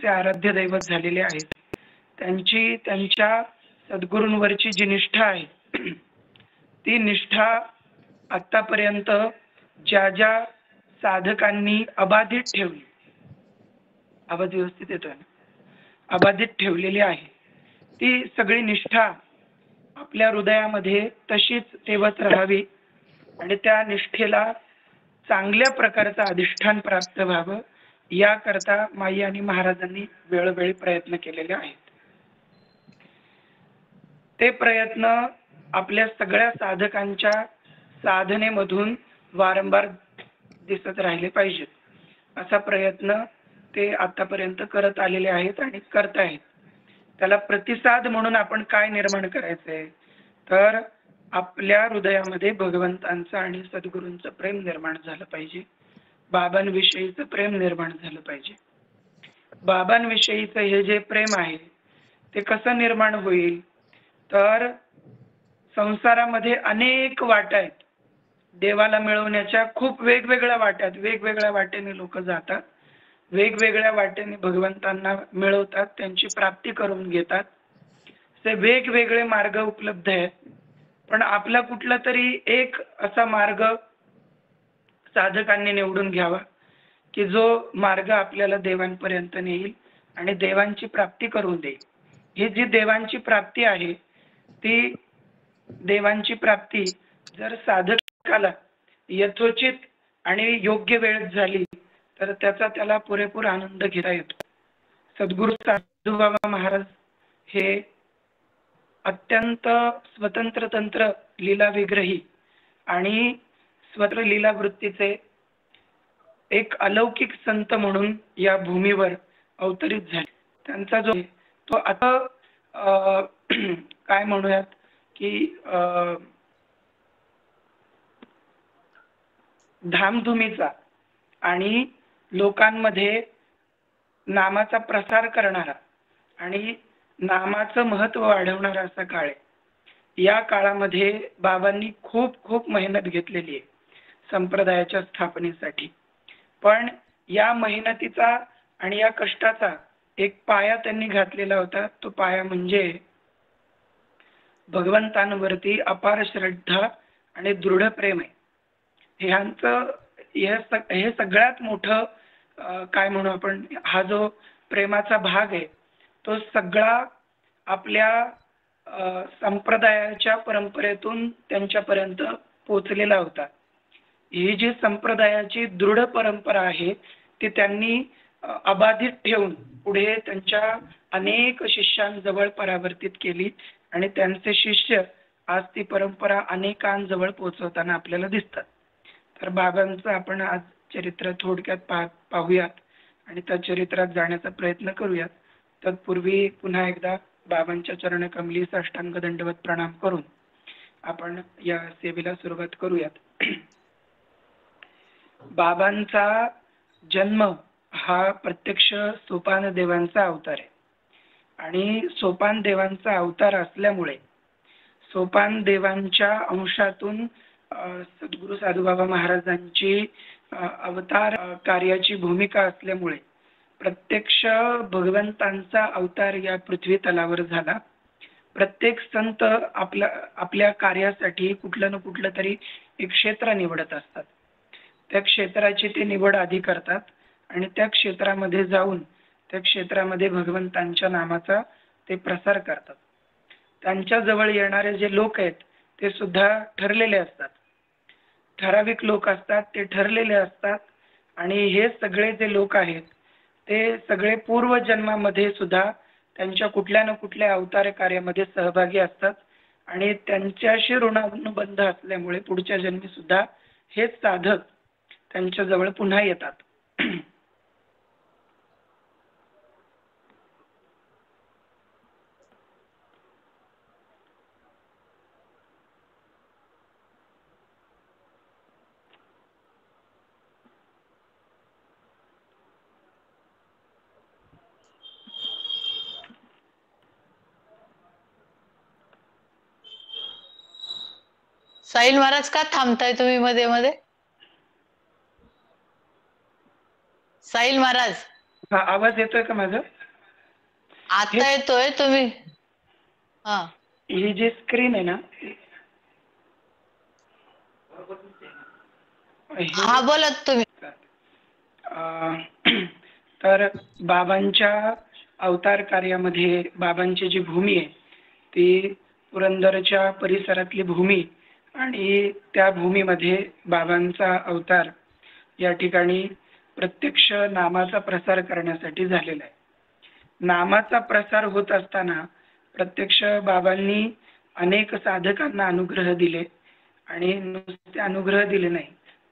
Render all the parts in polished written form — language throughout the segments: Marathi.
ते आराध्य दैवत झालेले आहेत. त्यांची त्यांच्या सद्गुरूंवरची जी निष्ठा आहे ती निष्ठा आतापर्यंत ज्या ज्या साधकांनी अबाधित ठेवली, आवाज व्यवस्थित येतोय ना, अबाधित ठेवलेली आहे, ती सगळी निष्ठा आपल्या हृदयामध्ये तशीच तेवत राहावी आणि त्या निष्ठेला चांगल्या प्रकारचं अधिष्ठान प्राप्त व्हावं याकरता माई आणि महाराजांनी वेळोवेळी प्रयत्न केलेले आहेत. ते प्रयत्न आपल्या सगळ्या साधकांच्या साधनेमधून वारंवार दिसत राहिले पाहिजेत. असा प्रयत्न ते आतापर्यंत करत आलेले आहेत आणि करत आहेत. त्याला प्रतिसाद म्हणून आपण काय निर्माण करायचंय तर आपल्या हृदयामध्ये भगवंतांचं आणि सद्गुरूंचं प्रेम निर्माण झालं पाहिजे. बाबांविषयीचं प्रेम निर्माण झालं पाहिजे. बाबांविषयीचं हे जे प्रेम आहे ते कसं निर्माण होईल तर संसारामध्ये अनेक वाटा आहेत. देवाला मिळवण्याच्या खूप वेगवेगळ्या वाट्यात, वेगवेगळ्या वाटेने लोक जातात, वेगवेगळ्या वाटेने भगवंतांना मिळवतात, त्यांची प्राप्ती करून घेतात. ते वेगवेगळे मार्ग उपलब्ध आहेत. पण आपला कुठला तरी एक असा मार्ग साधकांनी निवडून घ्यावा की जो मार्ग आपल्याला देवांपर्यंत नेईल आणि देवांची प्राप्ती करून देईल. ही जी देवांची प्राप्ती आहे ती देवांची प्राप्ती जर साधकाला यथोचित आणि योग्य वेळेत झाली तर त्याचा त्याला पुरेपूर आनंद घेता येतो. सद्गुरू साधूबाबा महाराज हे अत्यंत स्वतंत्र तंत्र लीला विग्रही आणि स्वतंत्र लीला वृत्तीचे एक अलौकिक संत म्हणून या भूमीवर अवतरित झाले. त्यांचा जो तो आता काय म्हणूयात की धामधुमीचा आणि लोकांमध्ये नामाचा प्रसार करणारा आणि नामाचं महत्व वाढवणारा असा काळ आहे. या काळामध्ये बाबांनी खूप खूप मेहनत घेतलेली आहे संप्रदायाच्या स्थापनेसाठी. पण या मेहनतीचा आणि या कष्टाचा एक पाया त्यांनी घातलेला होता. तो पाया म्हणजे भगवंतांवरती अपार श्रद्धा आणि दृढ प्रेम आहे. ह्यांचं हे सगळ्यात मोठं काय म्हणू आपण, हा जो प्रेमाचा भाग आहे तो सगळा आपल्या संप्रदायाच्या परंपरेतून त्यांच्यापर्यंत पोचलेला होता. ही जी संप्रदायाची दृढ परंपरा आहे ती त्यांनी अबाधित ठेवून पुढे त्यांच्या अनेक शिष्यांजवळ परावर्तित केली आणि त्यांचे शिष्य आज ती परंपरा अनेकांजवळ पोहोचवताना आपल्याला दिसतात. तर बाबांचं आपण आज चरित्र थोडक्यात पाहूयात आणि त्या चरित्रात जाण्याचा प्रयत्न करूयात. तत्पूर्वी पुन्हा एकदा बाबांच्या चरणकमली साष्टांग दंडवत प्रणाम करून आपण या सेवेला सुरुवात करूयात. बाबांचा जन्म हा प्रत्यक्ष सोपान देवांचा अवतार आहे आणि सोपान देवांचा अवतार असल्यामुळे सोपान देवांच्या अंशातून सद्गुरू साधूबाबा महाराजांची अवतार कार्याची भूमिका असल्यामुळे प्रत्यक्ष भगवंतांचा अवतार या पृथ्वी तलावर झाला. प्रत्येक संत आपल्या कार्यासाठी कुठलं ना कुठलं तरी एक क्षेत्र निवडत असतात. त्या क्षेत्राची ते निवड आधी करतात आणि त्या क्षेत्रामध्ये जाऊन त्या क्षेत्रामध्ये भगवंतांच्या नामाचा ते प्रसार करतात. त्यांच्या जवळ येणारे जे लोक आहेत ते सुद्धा ठरलेले असतात, ठराविक लोक असतात, ते ठरलेले असतात. आणि हे सगळे जे लोक आहेत ते सगळे पूर्वजन्मामध्ये सुद्धा त्यांच्या कुठल्या ना कुठल्या अवतार कार्यामध्ये सहभागी असतात आणि त्यांच्याशी ऋणानुबंध असल्यामुळे पुढच्या जन्मी सुद्धा हेच साधक त्यांच्या जवळ पुन्हा येतात. साहिल महाराज का थांबताय तुम्ही मध्ये मध्ये? साहिल महाराज हा, आवाज येतोय का माझा? आता येतोय तुम्ही. हा ही जी स्क्रीन आहे ना, हा हे बोला तुम्ही. अं, तर बाबांच्या अवतार कार्यामध्ये बाबांची जी भूमी आहे ती पुरंदरच्या परिसरातली भूमी आणि त्या भूमीमध्ये बाबांचा अवतार या ठिकाणी प्रत्यक्ष नामाचा प्रसार करण्यासाठी झालेला आहे. नामाचा प्रसार होत असताना प्रत्यक्ष बाबांनी अनेक साधकांना अनुग्रह दिले आणि नुसते अनुग्रह दिले नाही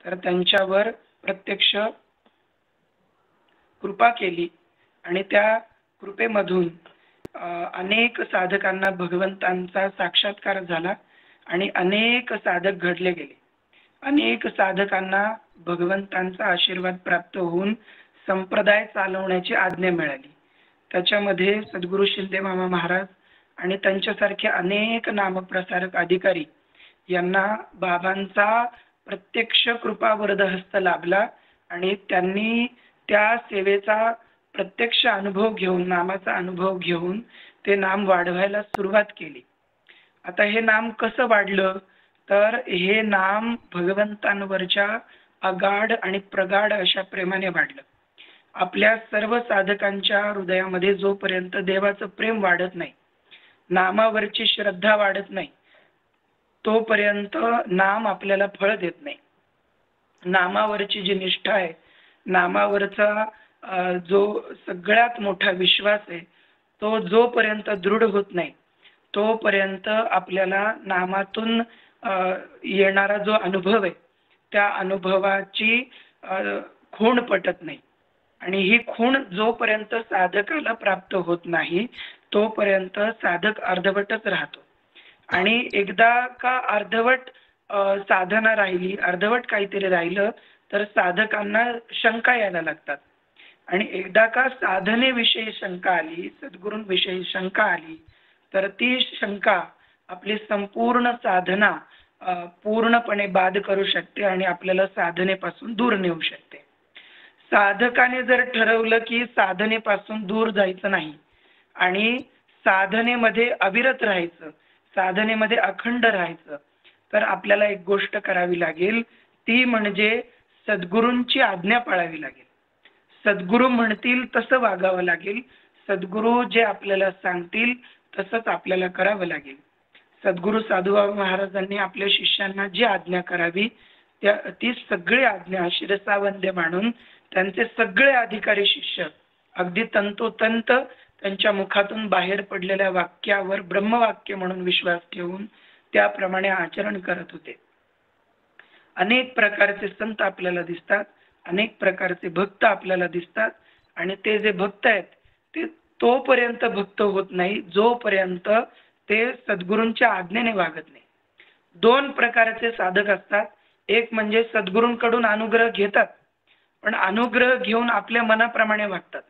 तर त्यांच्यावर प्रत्यक्ष कृपा केली आणि त्या कृपेमधून अनेक साधकांना भगवंतांचा साक्षात्कार झाला आणि अनेक साधक घडले गेले. अनेक साधकांना भगवंतांचा आशीर्वाद प्राप्त होऊन संप्रदाय चालवण्याची आज्ञा मिळाली. त्याच्यामध्ये सद्गुरू शिंदे मामा महाराज आणि त्यांच्यासारखे अनेक नामप्रसारक अधिकारी यांना बाबांचा प्रत्यक्ष कृपा वरदहस्त लाभला आणि त्यांनी त्या सेवेचा प्रत्यक्ष अनुभव घेऊन, नामाचा अनुभव घेऊन ते नाम वाढवायला सुरुवात केली. आता हे नाम कसं वाढलं? तर हे नाम भगवंतांवरच्या अगाढ आणि प्रगाढ अशा प्रेमाने वाढलं. आपल्या सर्व साधकांच्या हृदयामध्ये जोपर्यंत देवाचं प्रेम वाढत नाही, नामावरची श्रद्धा वाढत नाही, तोपर्यंत नाम आपल्याला फळ देत नाही. नामावरची जी निष्ठा आहे, नामावरचा जो सगळ्यात मोठा विश्वास आहे, तो जोपर्यंत दृढ होत नाही तोपर्यंत आपल्याला नामातून येणारा जो अनुभव आहे त्या अनुभवाची खूण पटत नाही. आणि ही खूण जोपर्यंत साधकाला प्राप्त होत नाही तोपर्यंत साधक अर्धवटच राहतो. आणि एकदा का अर्धवट साधना राहिली, अर्धवट काहीतरी राहिलं तर साधकांना शंका यायला लागतात. आणि एकदा का साधनेविषयी शंका आली, सद्गुरूंविषयी शंका आली तर ती शंका आपली संपूर्ण साधना पूर्णपणे बाद करू शकते आणि आपल्याला साधनेपासून दूर नेऊ शकते. साधकाने जर ठरवलं की साधनेपासून दूर जायचं नाही आणि साधनेमध्ये अविरत राहायचं, साधनेमध्ये अखंड राहायचं, तर आपल्याला एक गोष्ट करावी लागेल, ती म्हणजे सद्गुरूंची आज्ञा पाळावी लागेल. सद्गुरू म्हणतील तसं वागावं लागेल. सद्गुरू जे आपल्याला सांगतील तसंच आपल्याला करावं लागेल. सद्गुरू साधूबाबा महाराजांनी आपल्या शिष्यांना जी आज्ञा करावी ती सगळी आज्ञा शिरसावंद्य मानून त्यांचे सगळे अधिकारी शिष्य अगदी तंतोतंत त्यांच्या मुखातून बाहेर पडलेल्या वाक्यावर ब्रह्मवाक्य म्हणून विश्वास ठेवून त्याप्रमाणे आचरण करत होते. अनेक प्रकारचे संत आपल्याला दिसतात, अनेक प्रकारचे भक्त आपल्याला दिसतात आणि ते जे भक्त आहेत ते तोपर्यंत भक्त होत नाही जोपर्यंत ते सद्गुरूंच्या आज्ञेने वागत नाही. दोन प्रकारचे साधक असतात. एक म्हणजे सद्गुरूंकडून अनुग्रह घेतात पण अनुग्रह घेऊन आपल्या मनाप्रमाणे वागतात,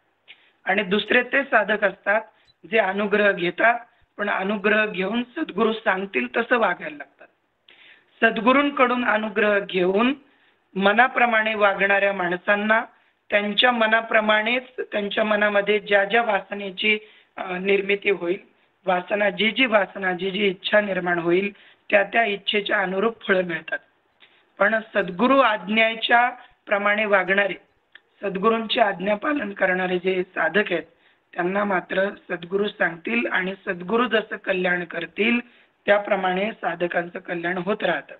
आणि दुसरे ते साधक असतात जे अनुग्रह घेतात पण अनुग्रह घेऊन सद्गुरू सांगतील तसं वागायला लागतात. सद्गुरूंकडून अनुग्रह घेऊन मनाप्रमाणे वागणाऱ्या माणसांना त्यांच्या मनाप्रमाणेच त्यांच्या मनामध्ये ज्या ज्या वासनेची निर्मिती होईल, वासना जी वासना जी इच्छा निर्माण होईल त्या त्या इच्छेच्या अनुरूप फळं मिळतात. पण सद्गुरू आज्ञेच्या प्रमाणे वागणारे, सद्गुरूंचे आज्ञा पालन करणारे जे साधक आहेत त्यांना मात्र सद्गुरू सांगतील आणि सद्गुरू जसं कल्याण करतील त्याप्रमाणे साधकांचं कल्याण होत राहतं.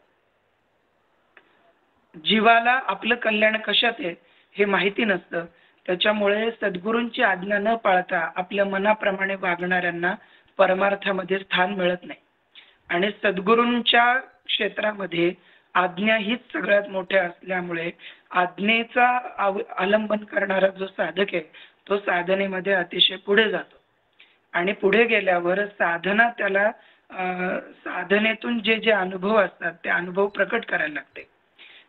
जीवाला आपलं कल्याण कशात आहे हे माहिती नसतं, त्याच्यामुळे सद्गुरूंची आज्ञा न पाळता आपल्या मनाप्रमाणे वागणाऱ्यांना परमार्थामध्ये स्थान मिळत नाही. आणि सद्गुरूंच्या क्षेत्रामध्ये आज्ञा हीच सगळ्यात मोठ्या असल्यामुळे आज्ञेचा अवलंबन करणारा जो साधक आहे तो साधनेमध्ये अतिशय पुढे जातो आणि पुढे गेल्यावर साधना त्याला साधनेतून जे जे अनुभव असतात ते अनुभव प्रकट करायला लागते.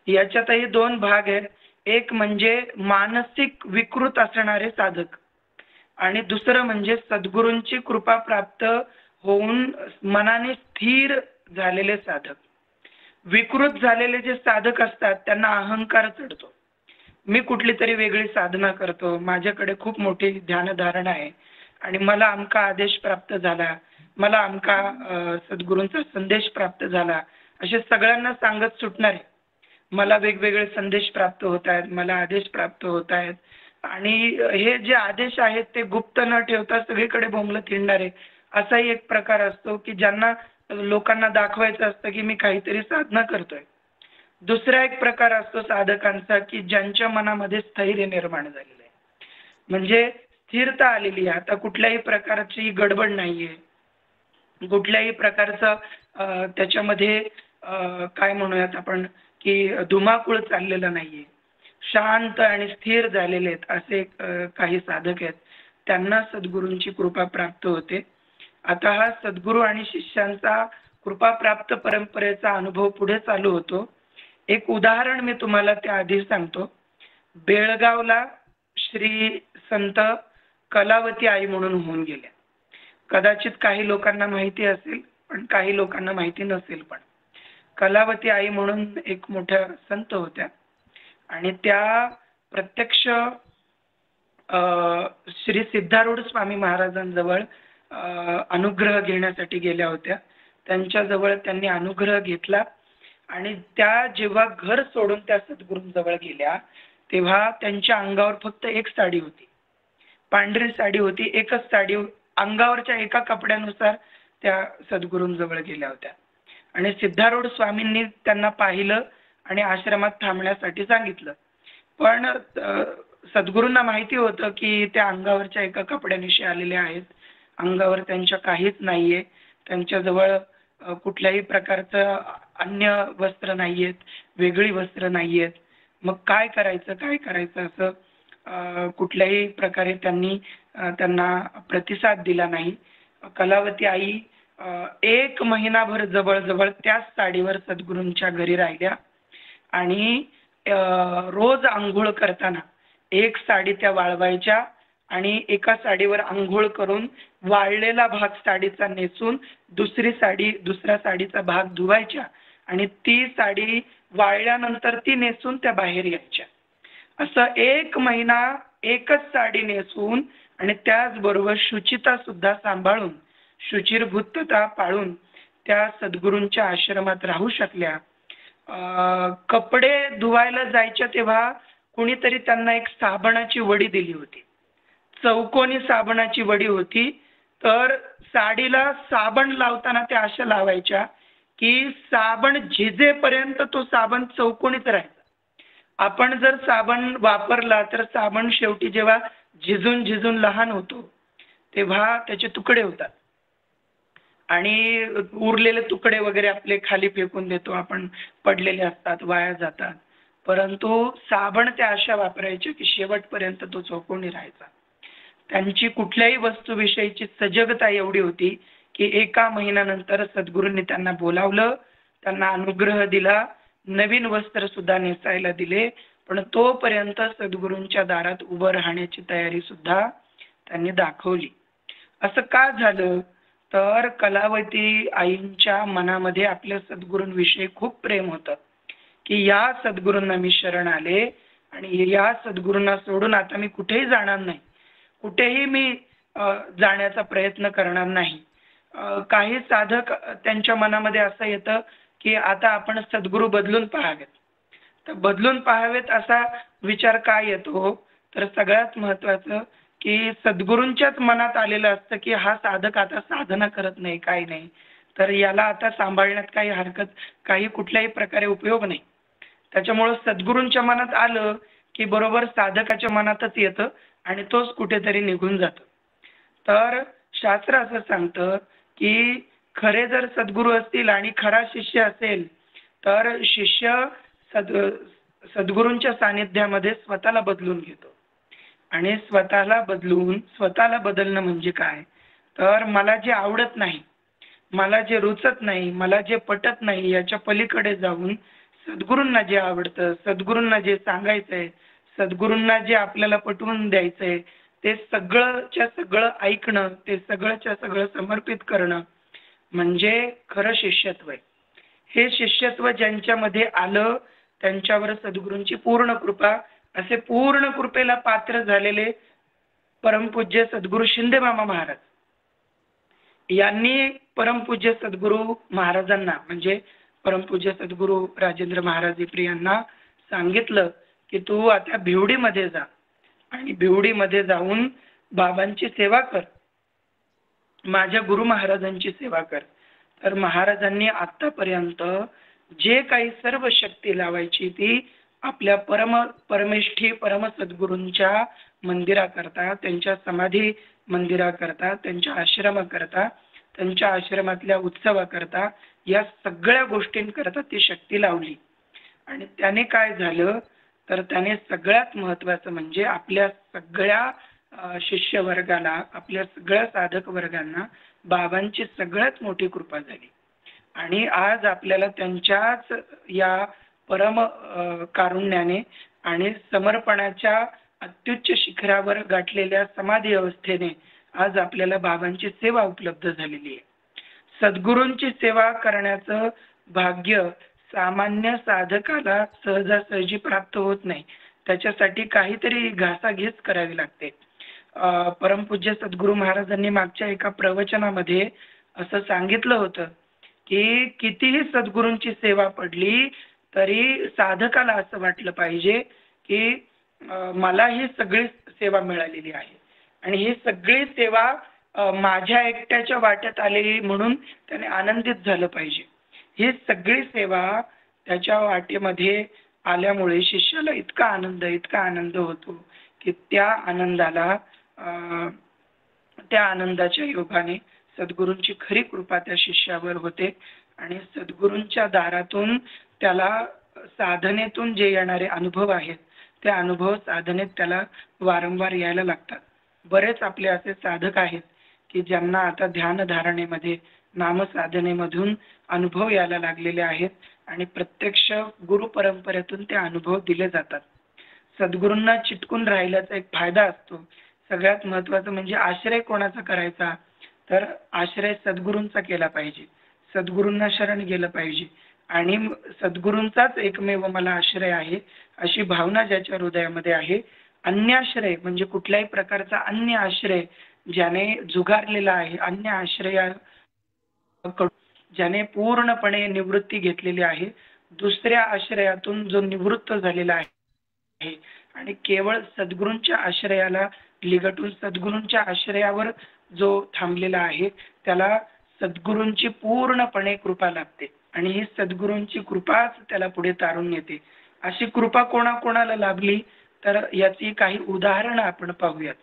याच्यातही दोन भाग आहेत. एक म्हणजे मानसिक विकृत असणारे साधक आणि दुसरं म्हणजे सद्गुरूंची कृपा प्राप्त होऊन मनाने स्थिर झालेले साधक. विकृत झालेले जे साधक असतात त्यांना अहंकार चढतो. मी कुठली तरी वेगळी साधना करतो, माझ्याकडे खूप मोठी ध्यानधारणा आहे आणि मला अमका आदेश प्राप्त झाला, मला अमका सद्गुरूंचा संदेश प्राप्त झाला, असे सगळ्यांना सांगत सुटणार आहे. मला वेगवेगळे संदेश प्राप्त होत आहेत, मला आदेश प्राप्त होत आहेत आणि हे जे आदेश आहेत ते गुप्त न ठेवता सगळीकडे बोंबलत हिंडणारे असाही एक प्रकार असतो की ज्यांना लोकांना दाखवायचं असतं की मी काहीतरी साधना करतोय. दुसरा एक प्रकार असतो साधकांचा की ज्यांच्या मनामध्ये स्थैर्य निर्माण झालेलं आहे, म्हणजे स्थिरता आलेली आहे, आता कुठल्याही प्रकारची गडबड नाहीये, कुठल्याही प्रकारचं त्याच्यामध्ये काय म्हणूयात आपण की धुमाकूळ चाललेला नाहीये, शांत आणि स्थिर झालेले आहेत असे काही साधक आहेत, त्यांना सद्गुरूंची कृपा प्राप्त होते. आता हा सद्गुरू आणि शिष्यांचा कृपा प्राप्त परंपरेचा अनुभव पुढे चालू होतो. एक उदाहरण मी तुम्हाला त्याआधी सांगतो. बेळगावला श्री संत कलावती आई म्हणून होऊन गेल्या. कदाचित काही लोकांना माहिती असेल पण काही लोकांना माहिती नसेल. पण कलावती आई म्हणून एक मोठ्या संत होत्या आणि त्या प्रत्यक्ष श्री सिद्धारूढ स्वामी महाराजांजवळ अनुग्रह घेण्यासाठी गेल्या होत्या. त्यांच्याजवळ त्यांनी अनुग्रह घेतला आणि त्या जेव्हा घर सोडून त्या सद्गुरूंजवळ गेल्या तेव्हा त्यांच्या अंगावर फक्त एक साडी होती, पांढरी साडी होती, एकच साडी, अंगावरच्या एका कपड्यानुसार त्या सद्गुरूंजवळ गेल्या होत्या आणि सिद्धारूढ स्वामींनी त्यांना पाहिलं आणि आश्रमात थांबण्यासाठी सांगितलं. पण सद्गुरूंना माहिती होतं की त्या अंगावरच्या एका कपड्यानिशी आलेल्या आहेत, अंगावर त्यांच्या काहीच नाहीये, त्यांच्याजवळ कुठल्याही प्रकारचं अन्य वस्त्र नाहीयेत, वेगळी वस्त्र नाहीयेत. मग काय करायचं असं कुठल्याही प्रकारे त्यांनी त्यांना प्रतिसाद दिला नाही. कलावती आई 1 महिनाभर जवळजवळ त्याच साडीवर सद्गुरूंच्या घरी राहिल्या आणि रोज अंघोळ करताना एक साडी त्या वाळवायच्या आणि एका साडीवर अंघोळ करून वाळलेला भाग साडीचा नेसून दुसऱ्या साडीचा भाग धुवायच्या आणि ती साडी वाळल्यानंतर ती नेसून त्या बाहेर यायच्या. असं 1 महिना एकच साडी नेसून आणि त्याचबरोबर शुचिता सुद्धा सांभाळून, शुचिर्भूतता पाळून त्या सद्गुरूंच्या आश्रमात राहू शकल्या. कपडे धुवायला जायच्या तेव्हा कुणीतरी त्यांना एक साबणाची वडी दिली होती, चौकोनी साबणाची वडी होती. तर साडीला साबण लावताना त्या अशा लावायच्या की साबण झिजेपर्यंत तो साबण चौकोनीच राहायचा. आपण जर साबण वापरला तर साबण शेवटी जेव्हा झिजून लहान होतो तेव्हा त्याचे तुकडे होतात आणि उरलेले तुकडे वगैरे आपले खाली फेकून देतो आपण, पडलेले असतात, वाया जातात. परंतु साबण त्या अशा वापरायचे की शेवटपर्यंत तो चौकोनी राहायचा. त्यांची कुठल्याही वस्तूविषयीची सजगता एवढी होती की 1 महिन्यानंतर सद्गुरूंनी त्यांना बोलावलं, त्यांना अनुग्रह दिला, नवीन वस्त्र सुद्धा नेसायला दिले, पण तोपर्यंत सद्गुरूंच्या दारात उभं राहण्याची तयारी सुद्धा त्यांनी दाखवली. असं का झालं तर कलावती आईंच्या मनामध्ये आपल्या सद्गुरूंविषयी खूप प्रेम होतं की या सद्गुरूंना मी शरण आले आणि या सद्गुरूंना सोडून आता मी कुठेही जाणार नाही, कुठेही मी जाण्याचा प्रयत्न करणार नाही. काही साधक त्यांच्या मनामध्ये असं येतं की आता आपण सद्गुरू बदलून पाहावेत. तर बदलून पाहावेत असा विचार काय येतो तर सगळ्यात महत्त्वाचं की सद्गुरूंच्याच मनात आलेलं असतं की हा साधक आता साधना करत नाही, काही नाही, तर याला आता सांभाळण्यात काही हरकत, काही कुठल्याही प्रकारे उपयोग नाही. त्याच्यामुळं सद्गुरूंच्या मनात आलं की बरोबर साधकाच्या मनातच येतं आणि तोच कुठेतरी निघून जातो. तर शास्त्र असं सांगतं की खरे जर सद्गुरू असतील आणि खरा शिष्य असेल तर शिष्य सद्गुरूंच्या सानिध्यामध्ये स्वतःला बदलून घेतो आणि स्वतःला बदलणं म्हणजे काय तर मला जे आवडत नाही, मला जे रुचत नाही, मला जे पटत नाही याच्या पलीकडे जाऊन सद्गुरूंना जे आवडतं, सद्गुरूंना जे सांगायचंय, सद्गुरूंना जे आपल्याला पटवून द्यायचंय ते सगळंच्या सगळं ऐकणं, ते सगळंच्या सगळं समर्पित करणं म्हणजे खरं शिष्यत्व आहे. हे शिष्यत्व ज्यांच्यामध्ये आलं त्यांच्यावर सद्गुरूंची पूर्ण कृपा असे पूर्ण कृपेला पात्र झालेले परमपूज्य सद्गुरू शिंदे मामा महाराज यांनी परमपूज्य सद्गुरू महाराजांना म्हणजे परमपूज्य सद्गुरू राजेंद्र महाराज इप्री यांना सांगितलं की तू आता भिवडीमध्ये जा आणि भिवडीमध्ये जाऊन बाबांची सेवा कर, माझ्या गुरु महाराजांची सेवा कर. तर महाराजांनी आतापर्यंत जे काही सर्व शक्ती लावायची ती आपल्या परमेष्ठी परम सद्गुरूंच्या मंदिराकरता, त्यांच्या समाधी मंदिराकरता, त्यांच्या आश्रमाकरता, त्यांच्या आश्रमातल्या उत्सवाकरता, या सगळ्या गोष्टींकरता ती शक्ती लावली. आणि त्याने काय झालं तर त्याने सगळ्यात महत्त्वाचं म्हणजे आपल्या सगळ्या शिष्य वर्गाला, आपल्या सगळ्या साधक वर्गांना बाबांची सगळ्यात मोठी कृपा झाली. आणि आज आपल्याला त्यांच्याच या परम कारुण्याने आणि समर्पणाच्या अत्युच्च शिखरावर गाठलेल्या समाधी अवस्थेने आज आपल्याला बाबांची सेवा उपलब्ध झालेली आहे. सद्गुरूंची सेवा करण्याचं भाग्य सामान्य साधकाला सहजासहजी प्राप्त होत नाही. त्याच्यासाठी काहीतरी घासाघीस करावी लागते. परमपूज्य सद्गुरू महाराजांनी मागच्या एका प्रवचनामध्ये असं सांगितलं होतं की कितीही सद्गुरूंची सेवा पडली तरी साधकाला असं वाटलं पाहिजे की मला ही सगळी सेवा मिळालेली आहे आणि ही सगळी सेवा माझ्या एकट्याच्या वाट्यात आलेली म्हणून त्याने आनंदित झालं पाहिजे. ही सगळी सेवा त्याच्या वाटेमध्ये आल्यामुळे शिष्याला इतका आनंद होतो की त्या आनंदाच्या योगाने सद्गुरूंची खरी कृपा त्या शिष्यावर होते आणि सद्गुरूंच्या दारातून त्याला साधनेतून जे येणारे अनुभव आहेत ते अनुभव साधनेत त्याला वारंवार यायला लागतात. बरेच आपले असे साधक आहेत की ज्यांना आता ध्यान धारणेमध्ये नामसाधनेमधून अनुभव यायला लागलेले आहेत आणि प्रत्यक्ष गुरु परंपरेतून ते अनुभव दिले जातात. सद्गुरूंना चिटकून राहिल्याचा एक फायदा असतो. सगळ्यात महत्त्वाचं म्हणजे आश्रय कोणाचा करायचा तर आश्रय सद्गुरूंचा केला पाहिजे, सद्गुरूंना शरण गेलं पाहिजे आणि सद्गुरूंचाच एकमेव मला आश्रय आहे अशी भावना ज्याच्या हृदयामध्ये आहे. अन्य आश्रय म्हणजे कुठल्याही प्रकारचा अन्य आश्रय ज्याने झुगारलेला आहे, अन्य आश्रय ज्याने पूर्णपणे निवृत्ती घेतलेली आहे, दुसऱ्या आश्रयातून जो निवृत्त झालेला आहे आणि केवळ सद्गुरूंच्या आश्रयाला लिगटून सद्गुरूंच्या आश्रयावर जो थांबलेला आहे त्याला सद्गुरूंची पूर्णपणे कृपा लाभते आणि ही सद्गुरूंची कृपाच त्याला पुढे तारून नेते. अशी कृपा कोणाकोणाला लाभली तर याची काही उदाहरणं आपण पाहूयात.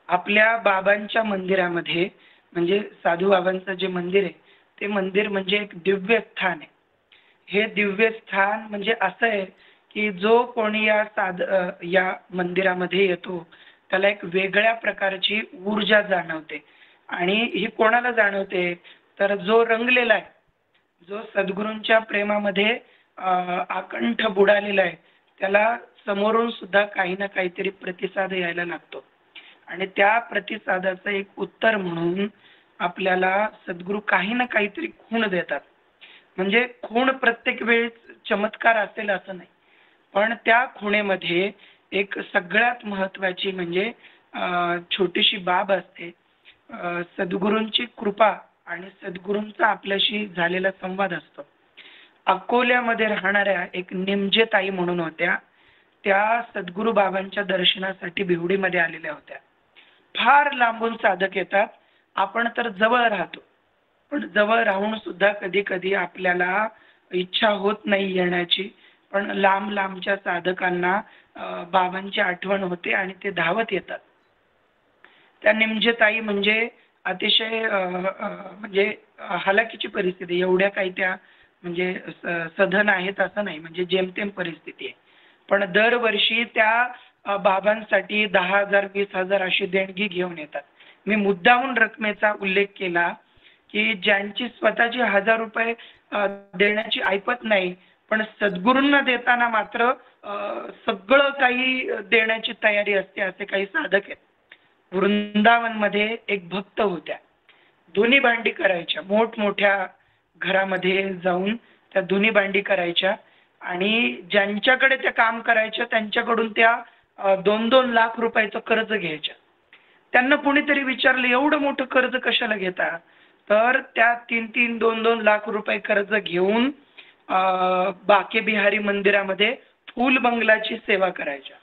आपल्या बाबांच्या मंदिरामध्ये म्हणजे साधू बाबांचं जे मंदिर आहे ते मंदिर म्हणजे एक दिव्य स्थान आहे. हे दिव्य स्थान म्हणजे असं आहे की जो कोणी या मंदिरामध्ये येतो त्याला एक वेगळ्या प्रकारची ऊर्जा जाणवते. आणि ही कोणाला जाणवते तर जो रंगलेला आहे, जो सद्गुरूंच्या प्रेमामध्ये आकंठ बुडालेला आहे त्याला समोरून सुद्धा काही ना काहीतरी प्रतिसाद यायला लागतो. आणि त्या प्रतिसादाचं एक उत्तर म्हणून आपल्याला सद्गुरू काही ना काहीतरी खूण देतात. म्हणजे खूण प्रत्येक वेळेस चमत्कार असेल असं नाही, पण त्या खुणेमध्ये एक सगळ्यात महत्त्वाची म्हणजे छोटीशी बाब असते. सद्गुरूंची कृपा आणि सद्गुरूंचा आपल्याशी झालेला संवाद असतो. अकोल्यामध्ये राहणाऱ्या एक निमजे ताई म्हणून होत्या. त्या सद्गुरू बाबांच्या दर्शनासाठी भिवडीमध्ये आलेल्या होत्या. फार लांबून साधक येतात. आपण तर जवळ राहतो, पण जवळ राहून सुद्धा कधी कधी आपल्याला इच्छा होत नाही येण्याची. पण लांब लांबच्या साधकांना बाबांची आठवण होते आणि ते धावत येतात. त्या निमजे ताई म्हणजे अतिशय म्हणजे हालाकीची परिस्थिती, एवढ्या काही त्या म्हणजे सधन आहेत असं नाही, म्हणजे जेमतेम परिस्थिती आहे. पण दरवर्षी त्या बाबांसाठी 10,000 20,000 अशी देणगी घेऊन येतात. मी मुद्दामून रकमेचा उल्लेख केला की ज्यांची स्वतःची 1000 रुपये देण्याची ऐपत नाही पण सद्गुरूंना देताना मात्र सगळं काही देण्याची तयारी असते, असे काही साधक आहेत. वृंदावनमध्ये एक भक्त होत्या. धुनी भांडी करायच्या, मोठमोठ्या घरामध्ये जाऊन त्या धुनी भांडी करायच्या आणि ज्यांच्याकडे त्या काम करायच्या त्यांच्याकडून त्या 2-2 लाख रुपयाचं कर्ज घ्यायच्या. त्यांना कोणीतरी विचारलं एवढं मोठं कर्ज कशाला घेता? तर त्या 3-3, 2-2 लाख रुपये कर्ज घेऊन बाके बिहारी मंदिरामध्ये फूल बंगलाची सेवा करायच्या.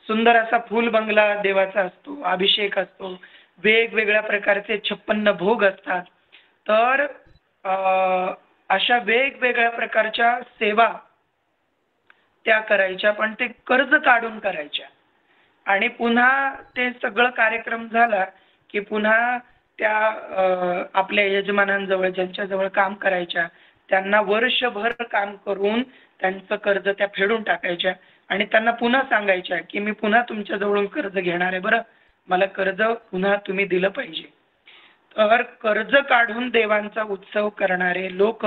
सुंदर असा फूल बंगला देवाचा असतो, अभिषेक असतो, वेगवेगळ्या प्रकारचे 56 भोग असतात. तर अशा वेगवेगळ्या प्रकारच्या सेवा त्या करायच्या, पण ते कर्ज काढून करायच्या. आणि पुन्हा ते सगळं कार्यक्रम झाला की पुन्हा त्या आपल्या यजमानांजवळ ज्यांच्याजवळ काम करायच्या त्यांना वर्षभर काम करून त्यांचं कर्ज त्या फेडून टाकायच्या आणि त्यांना पुन्हा सांगायच्या की मी पुन्हा तुमच्याजवळून कर्ज घेणार आहे बरं, मला कर्ज पुन्हा तुम्ही दिलं पाहिजे. तर कर्ज काढून देवांचा उत्सव करणारे लोक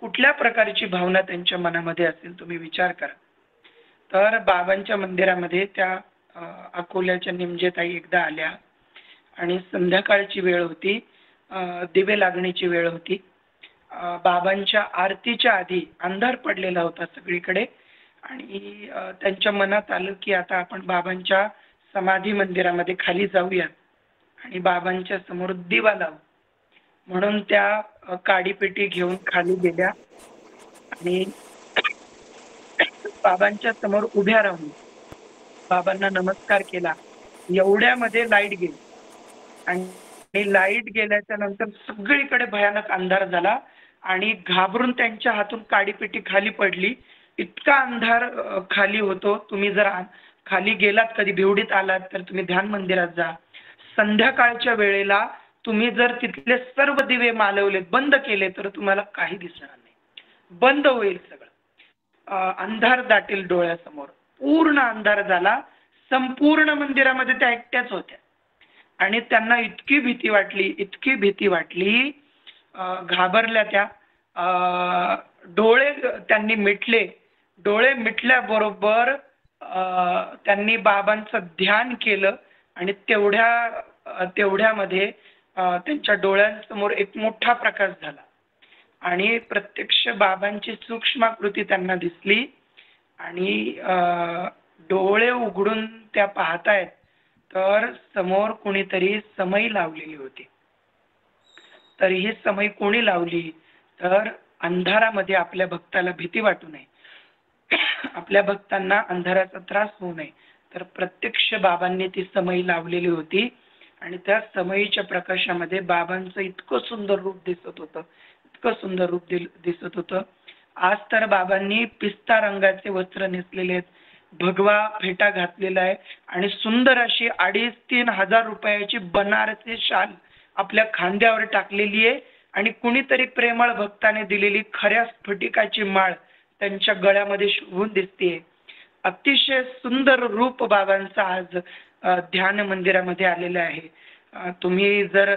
कुठल्या प्रकारची भावना त्यांच्या मनामध्ये असेल तुम्ही विचार करा. तर बाबांच्या मंदिरामध्ये त्या अकोल्याच्या निमजेताई एकदा आल्या आणि संध्याकाळची वेळ होती, दिवे लागण्याची वेळ होती. बाबांच्या आरतीच्या आधी अंधार पडलेला होता सगळीकडे आणि त्यांच्या मनात आलं की आता आपण बाबांच्या समाधी मंदिरामध्ये खाली जाऊयात आणि बाबांच्या समोर दिवा लावू. म्हणून त्या काडीपेटी घेऊन खाली गेल्या आणि बाबांच्या समोर उभ्या राहून बाबांना नमस्कार केला. एवढ्यामध्ये लाईट गेली आणि लाईट गेल्याच्या नंतर सगळीकडे भयानक अंधार झाला आणि घाबरून त्यांच्या हातून काडीपेटी खाली पडली. इतका अंधार खाली होतो. तुम्ही जर खाली गेलात, कधी भिवडीत आलात तर तुम्ही ध्यान मंदिरात जा. संध्याकाळच्या वेळेला तुम्ही जर तिथले सर्व दिवे मालवले, बंद केले तर तुम्हाला काही दिसणार नाही, बंद होईल सगळं. अंधार दाटेल डोळ्यासमोर. पूर्ण अंधार झाला. संपूर्ण मंदिरामध्ये त्या एकट्याच होत्या आणि त्यांना इतकी भीती वाटली, इतकी भीती वाटली, घाबरल्या त्या. डोळे त्यांनी मिटले. डोळे मिटल्याबरोबर त्यांनी बाबांचं ध्यान केलं आणि तेवढ्यामध्ये त्यांच्या डोळ्यांसमोर एक मोठा प्रकाश झाला आणि प्रत्यक्ष बाबांची सूक्ष्माकृती त्यांना दिसली आणि डोळे उघडून त्या पाहतायत तर समोर कोणीतरी समई लावलेली होती. तर ही समई कोणी लावली? तर अंधारामध्ये आपल्या भक्ताला भीती वाटू नये, आपल्या भक्तांना अंधाराचा त्रास होऊ नये, तर प्रत्यक्ष बाबांनी ती समई लावलेली होती आणि त्या समईच्या प्रकाशामध्ये बाबांचं इतकं सुंदर रूप दिसत होतं, इतकं सुंदर रूप दिसत होतं. आज तर बाबांनी पिस्ता रंगाचे वस्त्र नेसलेले आहेत, भगवा फेटा घातलेला आहे आणि सुंदर अशी 2,500-3,000 हजार रुपयाची बनारसी शाल आपल्या खांद्यावर टाकलेली आहे आणि कुणीतरी प्रेमळ भक्ताने दिलेली खऱ्या स्फटिकाची माळ त्यांच्या गळ्यामध्ये शोभून दिसते. अतिशय सुंदर रूप बाबांचं आज ध्यान मंदिरामध्ये आलेलं आहे. तुम्ही जर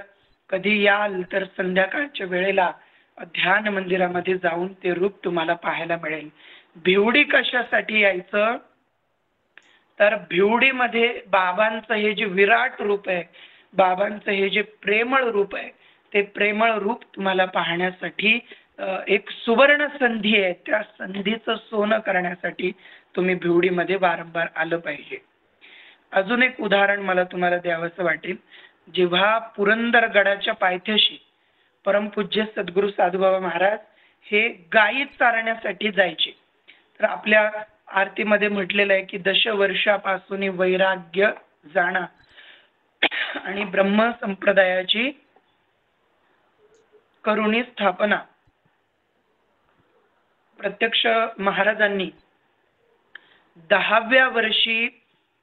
कधी याल तर संध्याकाळच्या वेळेला ध्यान मंदिरामध्ये जाऊन ते रूप तुम्हाला पाहायला मिळेल. भिवडी कशासाठी यायचं? तर भिवडीमध्ये बाबांचं हे जे विराट रूप आहे, बाबांचं हे जे प्रेमळ रूप आहे, ते प्रेमळ रूप तुम्हाला पाहण्यासाठी एक सुवर्ण संधी आहे. त्या संधीचं सोनं करण्यासाठी तुम्ही भिवडीमध्ये वारंवार आलं पाहिजे. अजून एक उदाहरण मला तुम्हाला द्यावंसं वाटेल. जेव्हा पुरंदरगडाच्या पायथ्याशी परमपूज्य सद्गुरू साधूबाबा महाराज हे गायी चारण्यासाठी जायचे, तर आपल्या आरतीमध्ये म्हटलेलं आहे की 10 वर्षापासून वैराग्य जाणा आणि ब्रह्म संप्रदायाची करुणी स्थापना. प्रत्यक्ष महाराजांनी 10व्या वर्षी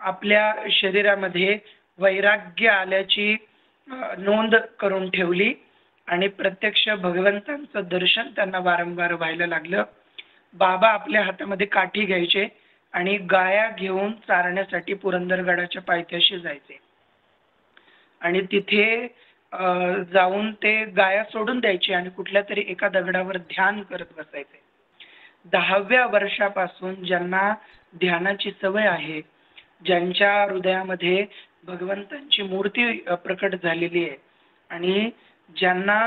आपल्या शरीरामध्ये वैराग्य आल्याची नोंद करून ठेवली आणि प्रत्यक्ष भगवंतांचं दर्शन त्यांना वारंवार व्हायला लागलं. बाबा आपल्या हातामध्ये काठी घ्यायचे आणि गाया घेऊन चारण्यासाठी पुरंदरगडाच्या पायथ्याशी जायचे आणि तिथे जाऊन ते गाया सोडून द्यायचे आणि कुठल्या तरी एका दगडावर ध्यान करत बसायचे. 10व्या वर्षापासून ज्यांना ध्यानाची सवय आहे, ज्यांच्या हृदयामध्ये भगवंतांची मूर्ती प्रकट झालेली आहे आणि ज्यांना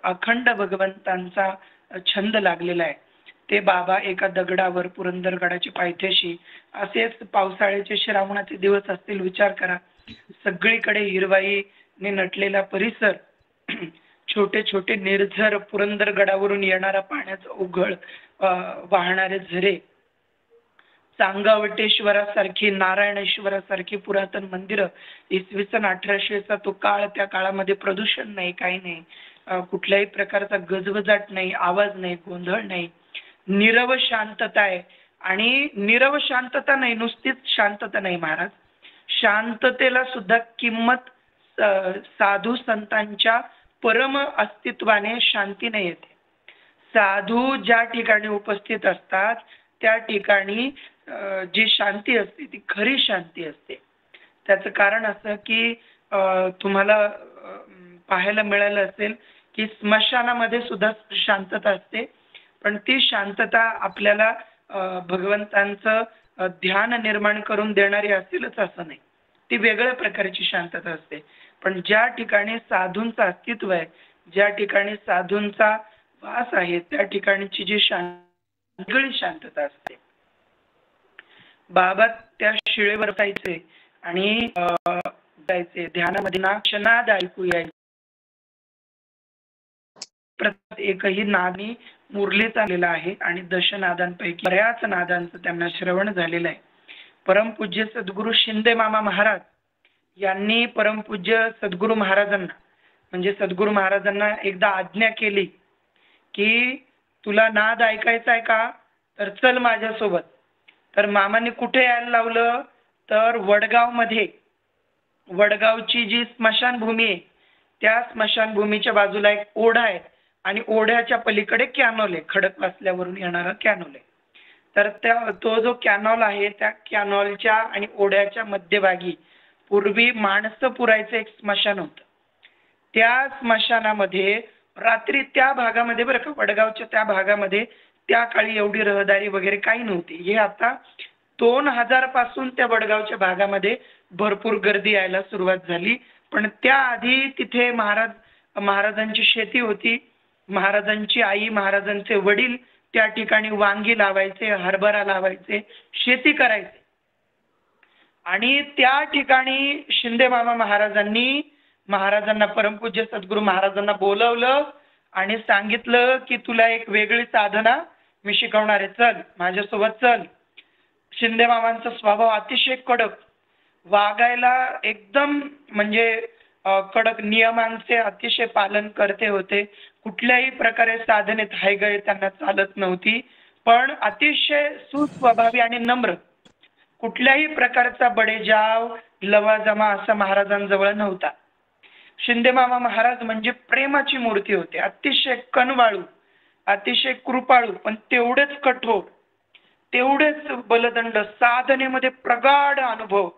अखंड भगवंतांचा छंद लागलेला आहे, ते बाबा एका दगडावर पुरंदरगडाच्या पायथ्याशी, असेच पावसाळ्याचे श्रावणाचे दिवस असतील, विचार करा, सगळीकडे हिरवाईने नटलेला परिसर, छोटे छोटे निर्झर, पुरंदरगडावरून येणारा पाण्याचा ओघळ, वाहणारे झरे, चांगावटेश्वरासारखी, नारायणेश्वरासारखी पुरातन मंदिरं, इसवी सन 1800चा तो काळ, त्या काळामध्ये प्रदूषण नाही, काही नाही, कुठल्याही प्रकारचा गजबजाट नाही, आवाज नाही, गोंधळ नाही, नीरव शांतता आहे. आणि नीरव शांतता नाही, नुसतीच शांतता नाही महाराज, शांततेला सुद्धा किंमत साधू संतांच्या परम अस्तित्वाने शांतीने येते. साधू ज्या ठिकाणी उपस्थित असतात त्या ठिकाणी जी शांती असते ती खरी शांती असते. त्याचं कारण असं की तुम्हाला पाहायला मिळालं असेल की स्मशानामध्ये सुद्धा शांतता असते, पण ती शांतता आपल्याला भगवंतांचं ध्यान निर्माण करून देणारी असेलच असं नाही, ती वेगळ्या प्रकारची शांतता असते. पण ज्या ठिकाणी साधूंचं अस्तित्व आहे, ज्या ठिकाणी साधूंचा वास आहे, त्या ठिकाणची जी वेगळी शांतता असते. बाबा त्या शिळेवर जायचे आणि जायचे ध्यानामध्ये, नाद ऐकू यायचे, एकही नादी मुरलीत आलेला आहे आणि दशनादांपैकी बऱ्याच नादांचं त्यांना श्रवण झालेलं आहे. परमपूज्य सद्गुरू शिंदे मामा महाराज यांनी परमपूज्य सद्गुरू महाराजांना, म्हणजे सद्गुरू महाराजांना एकदा आज्ञा केली की तुला नाद ऐकायचा आहे का, तर चल माझ्यासोबत. तर मामांनी कुठे यायला लावलं, तर वडगावमध्ये, वडगावची जी स्मशानभूमी आहे त्या स्मशानभूमीच्या बाजूला एक ओढा आहे आणि ओढ्याच्या पलीकडे कॅनॉल आहे, खडकवासल्यावरून येणारा कॅनॉल आहे. तर तो जो कॅनॉल आहे त्या कॅनॉलच्या आणि ओढ्याच्या मध्यभागी पूर्वी माणसं पुरायचं एक स्मशान होतं. त्या स्मशानामध्ये रात्री त्या भागामध्ये, बरं का, वडगावच्या त्या भागामध्ये त्या काळी एवढी रहदारी वगैरे काही नव्हती. हे आता 2000 पासून त्या वडगावच्या भागामध्ये भरपूर गर्दी यायला सुरुवात झाली. पण त्याआधी तिथे महाराजांची शेती होती. महाराजांची आई, महाराजांचे वडील त्या ठिकाणी वांगी लावायचे, हरभरा लावायचे, शेती करायचे. आणि त्या ठिकाणी शिंदे मामा महाराजांना परमपूज्य सद्गुरू महाराजांना बोलवलं आणि सांगितलं की तुला एक वेगळी साधना मी शिकवणार आहे, चल माझ्यासोबत चल. शिंदे मामांचा स्वभाव अतिशय कडक, वागायला एकदम म्हणजे कडक, नियमांचे अतिशय पालन करते होते. कुठल्याही प्रकारे साधनेत हायगय त्यांना चालत नव्हती, पण अतिशय सुस्वभावी आणि नम्र, कुठल्याही प्रकारचा बडेजाव, लवाजमा असा महाराजांजवळ नव्हता. शिंदे मामा महाराज म्हणजे प्रेमाची मूर्ती होते, अतिशय कनवाळू, अतिशय कृपाळू, पण तेवढेच कठोर, तेवढेच बलदंड, साधनेमध्ये प्रगाढ अनुभव.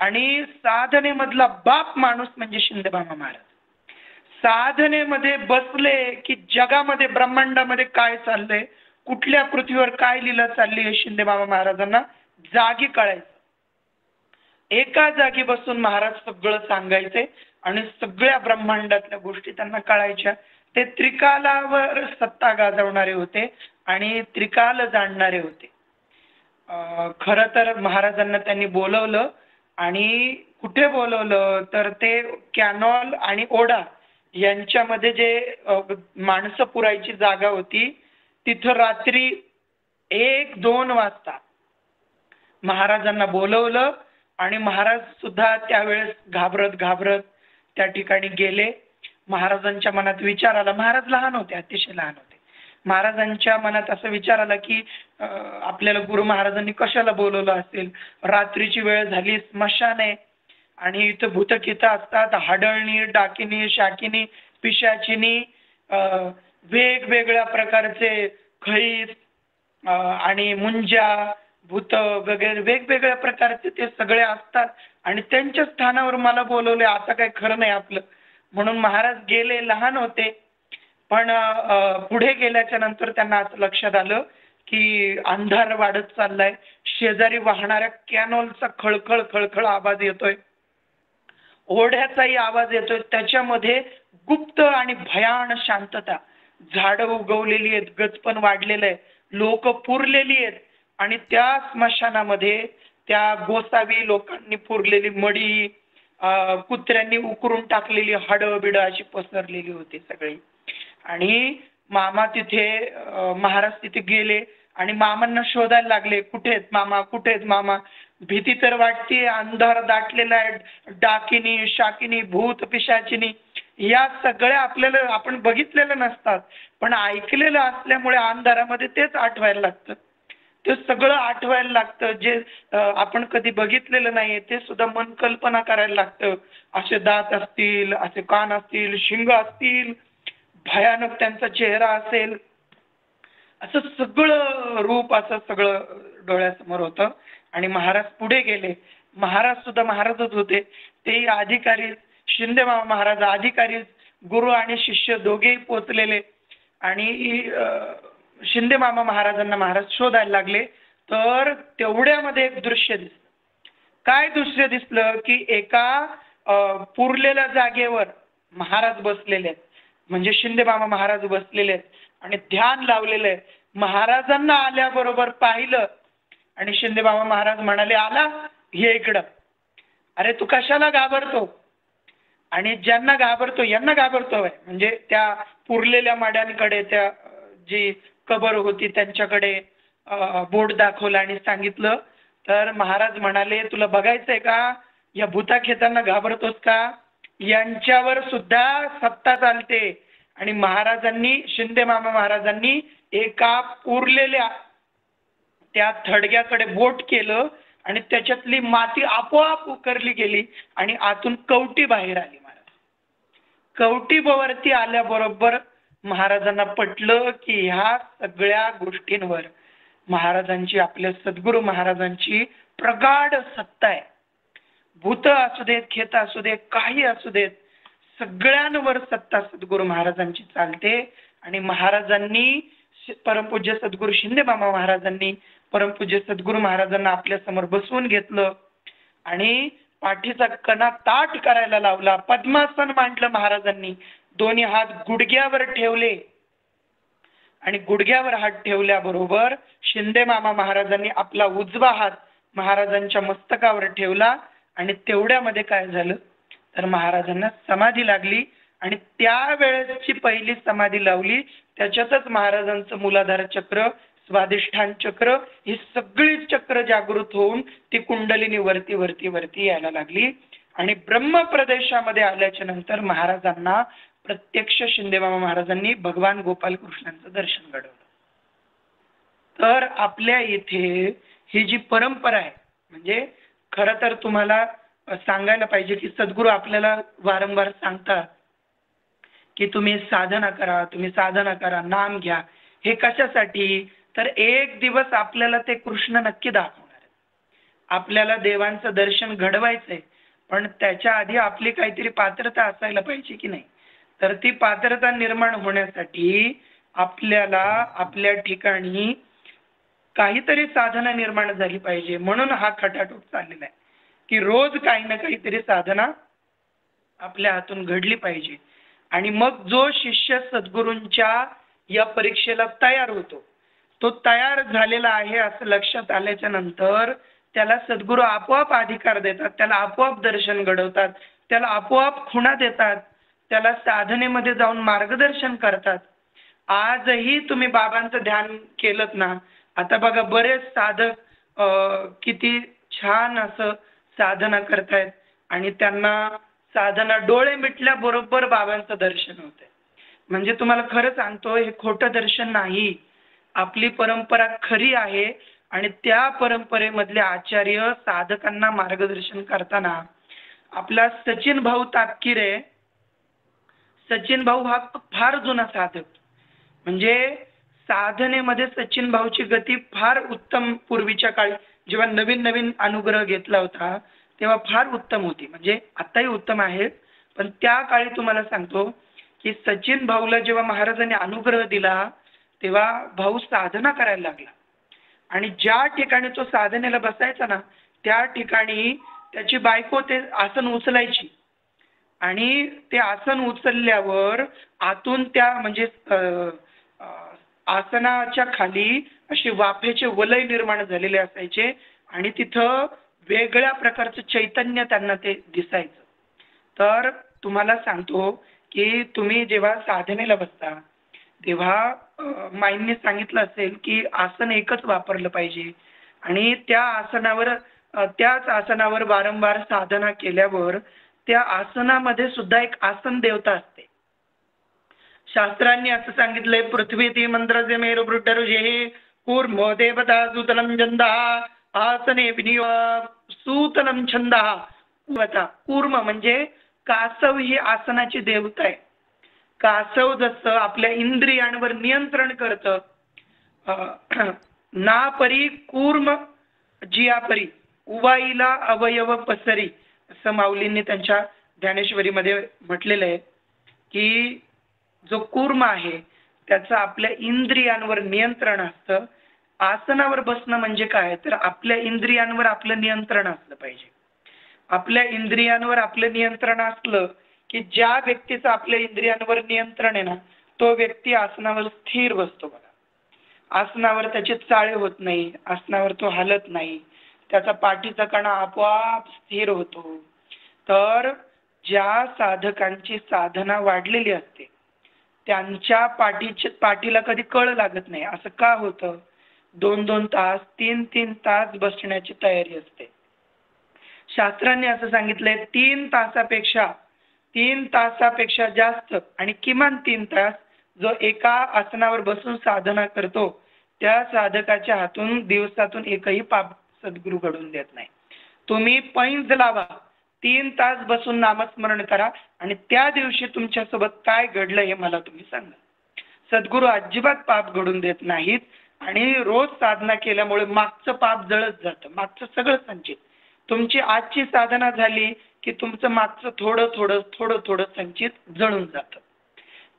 आणि साधनेमधला बाप माणूस म्हणजे शिंदे मामा महाराज. साधनेमध्ये बसले की जगामध्ये, ब्रह्मांडामध्ये काय चाललंय, कुठल्या पृथ्वीवर काय लीला चालली हे शिंदे मामा महाराजांना जागी कळायचं. एका जागी बसून महाराज सगळं सांगायचे आणि सगळ्या ब्रह्मांडातल्या गोष्टी त्यांना कळायच्या. ते त्रिकालावर सत्ता गाजवणारे होते आणि त्रिकाल जाणणारे होते. खरं तर महाराजांना त्यांनी बोलवलं आणि कुठे बोलवलं, तर ते कॅनॉल आणि ओढा यांच्यामध्ये जे माणसं पुरायची जागा होती तिथं रात्री 1-2 वाजता महाराजांना बोलवलं. आणि महाराज सुद्धा त्यावेळेस घाबरत त्या ठिकाणी गेले. महाराजांच्या मनात विचार आला, महाराज लहान होते, अतिशय लहान होते. महाराजांच्या मनात असा विचार आला की आपल्याला गुरु महाराजांनी कशाला बोलवलं असेल, रात्रीची वेळ झाली, स्मशान आहे आणि इथं भूतकिता असतात, हाडळणी, डाकिनी, शाकिनी, पिशाचिनी, वेगवेगळ्या प्रकारचे खैस आणि मुंजा, भूत वगैरे वेगवेगळ्या प्रकारचे ते सगळे असतात आणि त्यांच्या स्थानावर मला बोलवले, आता काही खरं नाही आपलं. म्हणून महाराज गेले, लहान होते. पण पुढे गेल्याच्या नंतर त्यांना असं लक्षात आलं की अंधार वाढत चाललाय, शेजारी वाहणाऱ्या कॅनॉलचा खळखळ खळखळ आवाज येतोय, ओढ्याचाही आवाज येतोय, त्याच्यामध्ये गुप्त आणि भयान शांतता, झाडं उगवलेली आहेत, गजपण वाढलेलं आहे, लोक पुरलेली आहेत आणि त्या स्मशानामध्ये त्या गोसावी लोकांनी पुरलेली मडी, कुत्र्यांनी उकरून टाकलेली हाडं बिडं अशी पसरलेली होती सगळी. आणि मामा तिथे महाराज तिथे गेले आणि मामांना शोधायला लागले, कुठे आहेत मामा, कुठे आहेत मामा. भीती तर वाटते, अंधार दाटलेला आहे, डाकिनी शाकिनी भूत पिशाचिनी या सगळ्या आपल्याला आपण बघितलेलं नसतात, पण ऐकलेलं असल्यामुळे अंधारामध्ये तेच आठवायला लागतं. ते सगळं आठवायला लागतं जे आपण कधी बघितलेलं नाहीये ते सुद्धा मन कल्पना करायला लागतं. असे दात असतील, असे कान असतील, शिंग असतील, भयानक त्यांचा चेहरा असेल, असं सगळं रूप असं सगळं डोळ्यासमोर होतं. आणि महाराज पुढे गेले. महाराज सुद्धा महाराजच होते, ते अधिकारी शिंदे मामा महाराज अधिकारी, गुरु आणि शिष्य दोघेही पोचलेले. आणि शिंदे मामा महाराजांना महाराज शोधायला लागले. तर तेवढ्यामध्ये एक दृश्य दिसलं. काय दृश्य दिसलं की एका पुरलेल्या जागेवर महाराज बसलेले आहेत, म्हणजे शिंदे मामा महाराज बसलेले आहेत आणि ध्यान लावलेलं आहे. महाराजांना आल्याबरोबर पाहिलं आणि शिंदे मामा महाराज म्हणाले, आला हे इकडं, अरे तू कशाला घाबरतो. आणि ज्यांना घाबरतो यांना घाबरतोय, म्हणजे त्या पुरलेल्या माड्यांकडे, त्या जी कबर होती त्यांच्याकडे बोट दाखवलं आणि सांगितलं. तर महाराज म्हणाले, तुला बघायचंय का, या भूताखेतांना घाबरतोस का, यांच्यावर सुद्धा सत्ता चालते. आणि महाराजांनी शिंदे मामा महाराजांनी एका पुरलेल्या त्या थडग्याकडे बोट केलं आणि त्याच्यातली माती आपोआप उकरली गेली आणि आतून कवटी बाहेर आली. महाराज कवटीवरती आल्याबरोबर महाराजांना पटलं की ह्या सगळ्या गोष्टींवर महाराजांची, आपल्या सद्गुरू महाराजांची प्रगाढ सत्ता आहे. भूत असू देत, खेत असू देत, काही असू देत, सगळ्यांवर सत्ता सद्गुरू महाराजांची चालते. आणि महाराजांनी, परमपूज्य सद्गुरू शिंदे मामा महाराजांनी परमपूज्य सद्गुरू महाराजांना आपल्या समोर बसवून घेतलं आणि पाठीचा कणा ताठ करायला लावला. पद्मासन मांडलं महाराजांनी, दोन्ही हात गुडघ्यावर ठेवले आणि गुडघ्यावर हात ठेवल्याबरोबर शिंदे मामा महाराजांनी आपला उजवा हात महाराजांच्या मस्तकावर ठेवला. आणि तेवढ्यामध्ये काय झालं तर महाराजांना समाधी लागली. आणि त्यावेळेसची पहिली समाधी लावली, त्याच्यातच महाराजांचं मूलाधार चक्र, स्वाधिष्ठान चक्र, ही सगळी चक्र जागृत होऊन ती कुंडलिनी वरती वरती वरती यायला लागली. आणि ब्रह्म प्रदेशामध्ये आल्याच्या नंतर महाराजांना प्रत्यक्ष शिंदे मामा महाराजांनी भगवान गोपाल कृष्णांचं दर्शन घडवलं. तर आपल्या इथे ही जी परंपरा आहे, म्हणजे खरं तर तुम्हाला सांगायला पाहिजे की सद्गुरू आपल्याला वारंवार सांगतात की तुम्ही साधना करा, तुम्ही साधना करा, नाम घ्या. हे कशासाठी तर एक दिवस आपल्याला ते कृष्ण नक्की दाखवणार आहे. आपल्याला देवांचं दर्शन घडवायचंय, पण त्याच्या आधी आपली काहीतरी पात्रता असायला पाहिजे की नाही. तर ती पात्रता निर्माण होण्यासाठी आपल्याला आपल्या ठिकाणी काहीतरी साधना निर्माण झाली पाहिजे. म्हणून हा खटाटोप चाललेला आहे की रोज काही ना काहीतरी साधना आपल्या हातून घडली पाहिजे. आणि मग जो शिष्य सद्गुरूंच्या या परीक्षेला तयार होतो, तो तयार झालेला आहे असं लक्षात आल्याच्या नंतर त्याला सद्गुरू आपोआप अधिकार देतात, त्याला आपोआप दर्शन घडवतात, त्याला आपोआप खुणा देतात, त्याला साधनेमध्ये जाऊन मार्गदर्शन करतात. आजही तुम्ही बाबांचं ध्यान केलंत ना, आता बघा बरेच साधक किती छान असं साधना करतायत आणि त्यांना साधना डोळे मिटल्याबरोबर बाबांचं दर्शन होतंय. म्हणजे तुम्हाला खरं सांगतो, हे खोटं दर्शन नाही. आपली परंपरा खरी आहे आणि त्या परंपरेमधले आचार्य साधकांना मार्गदर्शन करताना, आपला सचिन भाऊ तापकीरे, सचिन भाऊ हा फार जुना साधक, म्हणजे साधनेमध्ये सचिन भाऊची गती फार उत्तम. पूर्वीच्या काळी जेव्हा नवीन नवीन अनुग्रह घेतला होता तेव्हा फार उत्तम होती, म्हणजे आताही उत्तम आहे. पण त्या काळी तुम्हाला सांगतो की सचिन भाऊला जेव्हा महाराजांनी अनुग्रह दिला तेव्हा भाऊ साधना करायला लागला. आणि ज्या ठिकाणी तो साधनेला बसायचा ना, त्या ठिकाणी त्याची बायको ते आसन उचलायची आणि ते आसन उचलल्यावर आतून त्या म्हणजे आसनाच्या खाली असे वाफेचे वलय निर्माण झालेले असायचे आणि तिथं वेगळ्या प्रकारचं चैतन्य त्यांना ते दिसायचं. तर तुम्हाला सांगतो की तुम्ही जेव्हा साधनेला बसता तेव्हा माईंनी सांगितलं असेल की आसन एकच वापरलं पाहिजे आणि त्याच आसनावर वारंवार साधना केल्यावर त्या आसनामध्ये सुद्धा एक आसन देवता असते. शास्त्रांनी असं सांगितलंय, पृथ्वी ती मंत्रजे मेरु वृद्धरुजे कूर्मो देवता सुतलं छंदः आसने विनियोग सूतलं छंदः. कूर्म म्हणजे कासव ही आसनाची देवता आहे. कासव जसं आपल्या इंद्रियांवर नियंत्रण करतं, ना परी कूर्म जियापरी उवाईला अवयव पसरी असं माऊलींनी त्यांच्या ज्ञानेश्वरीमध्ये म्हटलेलं आहे की जो कूर्म आहे त्याचं आपल्या इंद्रियांवर नियंत्रण असतं. आसनावर बसणं म्हणजे काय, तर आपल्या इंद्रियांवर आपलं नियंत्रण असलं पाहिजे. आपल्या इंद्रियांवर आपलं नियंत्रण असलं की ज्या व्यक्तीचं आपल्या इंद्रियांवर नियंत्रण आहे ना, तो व्यक्ती आसनावर स्थिर बसतो बघा. आसनावर त्याचे चाळे होत नाही, आसनावर तो हालत नाही, त्याचा पाठीचा कणा आपोआप स्थिर होतो. तर ज्या साधकांची साधना वाढलेली असते त्यांच्या पाठीला कधी कळ लागत नाही. असं का होतं? 2-2 तास 3-3 तास बसण्याची तयारी असते. शास्त्रांनी असं सांगितलंय 3 तासापेक्षा जास्त आणि किमान 3 तास जो एका आसनावर बसून साधना करतो त्या साधकाच्या हातून दिवसातून एकही पाप सद्गुरू घडून देत नाही. तुम्ही पैंज लावा, 3 तास बसून नामस्मरण करा आणि त्या दिवशी तुमच्यासोबत काय घडलं हे मला तुम्ही सांगा. सद्गुरू अजिबात पाप घडून देत नाहीत आणि रोज साधना केल्यामुळे मागचं पाप जळत जातं, मागचं सगळं संचित. तुमची आजची साधना झाली की तुमचं मागचं थोडं संचित जळून जातं.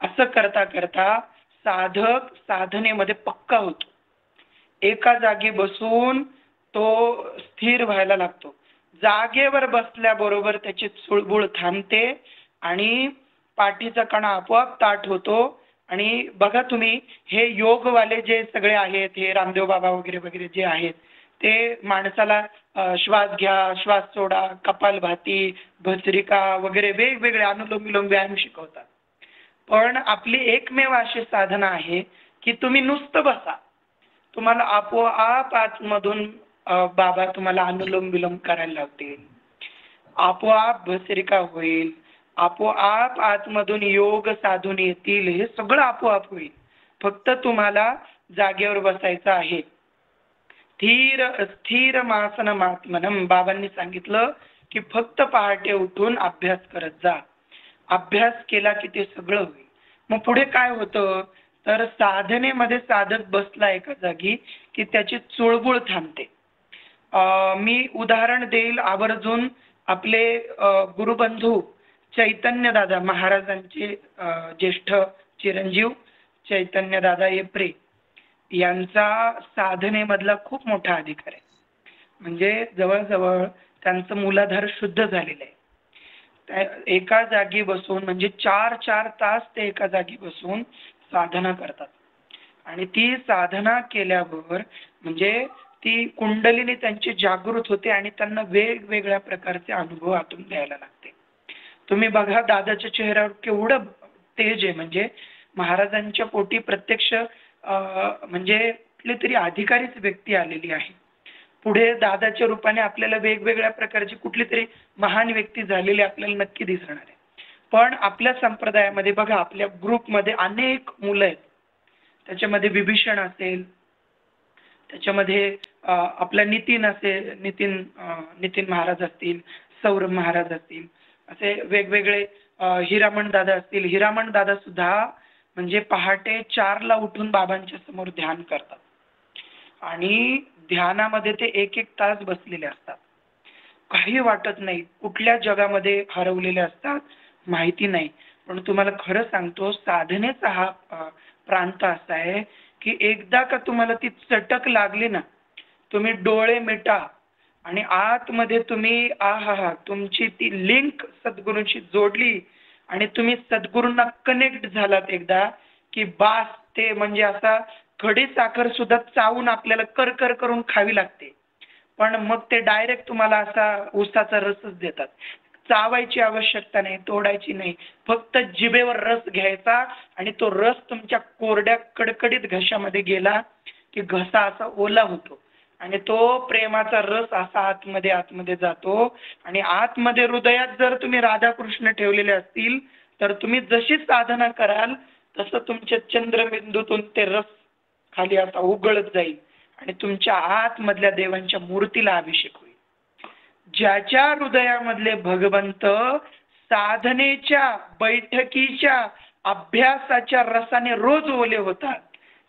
असं करता करता साधक साधनेमध्ये पक्का होतो. एका जागी बसून तो स्थिर व्हायला लागतो. जागेवर बसल्याबरोबर त्याची चुळबुळ थांबते आणि पाठीचा कणा आपोआप ताठ होतो. आणि बघा तुम्ही, हे योगवाले जे सगळे आहेत, हे रामदेव बाबा वगैरे वगैरे जे आहेत, ते माणसाला श्वास घ्या, श्वास सोडा, कपालभाती, भस्त्रिका वगैरे वेगवेगळे अनुलोम विलोम व्यायाम शिकवतात. पण आपली एकमेव अशी साधना आहे की तुम्ही नुसतं बसा, तुम्हाला आपोआप आतमधून बाबा तुम्हाला अनुलोम विलोम करायला लावतील, आपोआप भस्त्रिका होईल, आपोआप आतमधून योग साधून येतील. हे सगळं आपोआप होईल. फक्त तुम्हाला जागेवर बसायचं आहे. स्थिर मासन मात्मनम. बाबांनी सांगितलं की फक्त पहाटे उठून अभ्यास करत जा. अभ्यास केला की ते सगळं होईल. मग पुढे काय होतं, तर साधनेमध्ये साधक बसला एका जागी की त्याची चुळबुळ थांबते. मी उदाहरण देईल आवर्जून. आपले गुरुबंधू चैतन्यदादा महाराजांचे ज्येष्ठ चिरंजीव चैतन्यदादा येप्रे यांचा साधनेमधला खूप मोठा अधिकार आहे. म्हणजे जवळजवळ त्यांचं मूलाधार शुद्ध झालेलं आहे. एका जागी बसून म्हणजे 4-4 तास ते एका जागी बसून साधना करतात आणि ती साधना केल्यावर म्हणजे ती कुंडलिनी त्यांची जागृत होते आणि त्यांना वेगवेगळ्या प्रकारचे अनुभव आतून द्यायला लागते. तुम्ही बघा दादाच्या चेहऱ्यावर केवढं तेज आहे. म्हणजे महाराजांच्या पोटी प्रत्यक्ष म्हणजे कुठली तरी अधिकारीच व्यक्ती आलेली आहे. पुढे दादाच्या रूपाने आपल्याला वेगवेगळ्या प्रकारची कुठली तरी महान व्यक्ती झालेली आपल्याला नक्की दिसणार आहे. पण आपल्या संप्रदायामध्ये बघा, आपल्या ग्रुपमध्ये अनेक मुलं आहेत. त्याच्यामध्ये विभीषण असेल, त्याच्यामध्ये आपला नितीन असेल, नितीन महाराज असतील, सौरभ महाराज असतील, असे वेगवेगळे हिरामण दादा असतील. हिरामण दादा सुद्धा म्हणजे पहाटे 4ला उठून बाबांच्या समोर ध्यान करतात आणि ध्यानामध्ये ते 1-1 तास बसलेले असतात. काही वाटत नाही, कुठल्या जगामध्ये हरवलेले असतात माहिती नाही. पण तुम्हाला खरं सांगतो, साधनेचा हा प्रांत असा आहे की एकदा का तुम्हाला ती चटक लागली ना, तुम्ही डोळे मिटा आणि आतमध्ये तुम्ही तुमची ती लिंक सद्गुरूंशी जोडली आणि तुम्ही सद्गुरूंना कनेक्ट झालात एकदा की बास, ते म्हणजे असा खडी साखर सुद्धा चावून आपल्याला कर करून खावी लागते, पण मग ते डायरेक्ट तुम्हाला असा ऊसाचा रसच देतात. चावायची आवश्यकता नाही, तोडायची नाही, फक्त जिभेवर रस घ्यायचा आणि तो रस तुमच्या कोरड्या कडकडीत घशामध्ये गेला की घसा असा ओला होतो आणि तो प्रेमाचा रस असा आतमध्ये जातो आणि आतमध्ये हृदयात जर तुम्ही राधाकृष्ण ठेवलेले असतील तर तुम्ही जशी साधना कराल तसं तुमच्या चंद्रबिंदूतून ते रस खाली असा उगळत जाईल आणि तुमच्या आतमधल्या देवांच्या मूर्तीला अभिषेक होईल. ज्याच्या हृदयामधले भगवंत साधनेच्या, बैठकीच्या, अभ्यासाच्या रसाने रोज ओले होतात,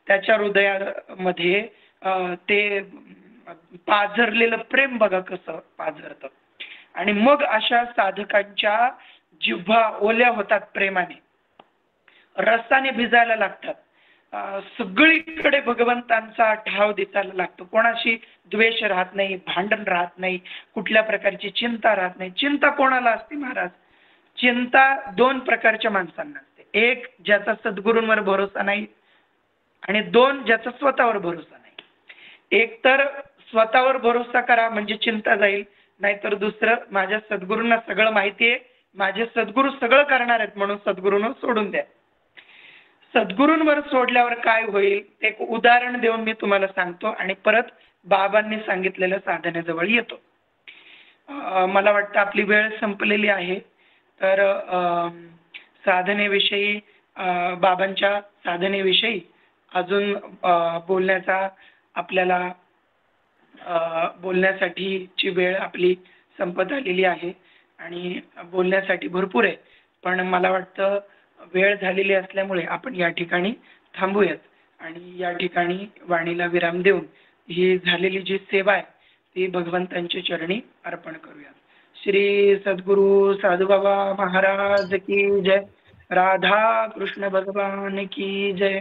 त्याच्या हृदयामध्ये ते पाझरलेलं प्रेम बघा कसं पाझरतं. आणि मग अशा साधकांच्या जिव्हा ओल्या होतात, प्रेमाने, रसाने भिजायला लागतात. सगळीकडे भगवंतांचा ठाव दिसायला लागतो. कोणाशी द्वेष राहत नाही, भांडण राहत नाही, कुठल्या प्रकारची चिंता राहत नाही. चिंता कोणाला असते महाराज? चिंता दोन प्रकारच्या माणसांना असते. एक ज्याचा सद्गुरूंवर भरोसा नाही आणि दोन ज्याचा स्वतःवर भरोसा नाही. एक तर स्वतःवर भरोसा करा म्हणजे चिंता जाईल, नाहीतर दुसरं माझ्या सद्गुरूंना सगळं माहिती आहे, माझे सद्गुरू सगळं करणार आहेत म्हणून सद्गुरूंना सोडून द्या. सद्गुरूंवर सोडल्यावर काय होईल एक उदाहरण देऊन मी तुम्हाला सांगतो आणि परत बाबांनी सांगितलेल्या साधनेजवळ येतो. मला वाटतं आपली वेळ संपलेली आहे, तर साधनेविषयी, बाबांच्या साधनेविषयी अजून बोलण्याचा आपल्याला बोलण्यासाठीची वेळ आपली संपत आलेली आहे आणि बोलण्यासाठी भरपूर आहे, पण मला वाटतं वेळ झालेली असल्यामुळे आपण या ठिकाणी थांबूयात आणि या ठिकाणी वाणीला विराम देऊन ही झालेली जी सेवा आहे ती भगवंतांच्या चरणी अर्पण करूया. श्री सद्गुरु साधुबाबा महाराज की जय. राधा कृष्ण भगवान की जय.